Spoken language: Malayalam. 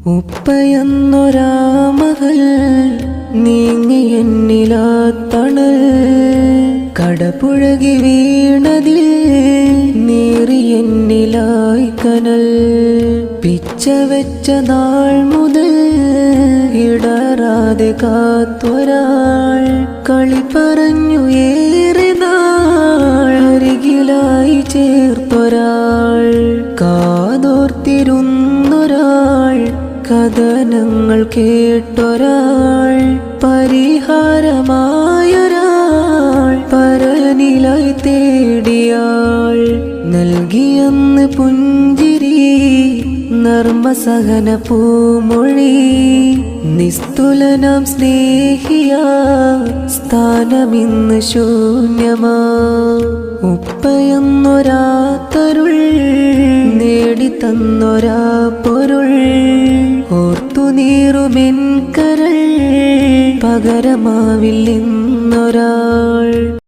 ഉപ്പയെന്നൊരാ മകൾ നീങ്ങി എന്നിലാ തണൽ കടപുഴകി വീണതിൽ നീറി എന്നിലായി കനൽ പിച്ച വെച്ച നാൾ മുതൽ ഇടറാതെ കാത്തൊരാൾ കളി പറഞ്ഞു ഏറെ നാൾ അരികിലായി ചേർത്തൊരാൾ കാതോർത്തിരുന്നൊരാൾ കഥനങ്ങൾ കേട്ടൊരാൾ പരിഹാരമായൊരാൾ പരനിലായി തേടിയാൾ നൽകിയെന്ന് പുഞ്ചിരി നർമ്മസഹന പൂമൊഴി നിസ്തുലനാം സ്നേഹിയ സ്ഥാനമിന്ന് ശൂന്യമാ ഉപ്പയെന്നൊരാത്തരുൾ നേടിത്തന്നൊരാ പൊരുൾ ഓർത്തു നീറുമെൻ കരൾ പകരമാവില്ലെന്നൊരാൾ.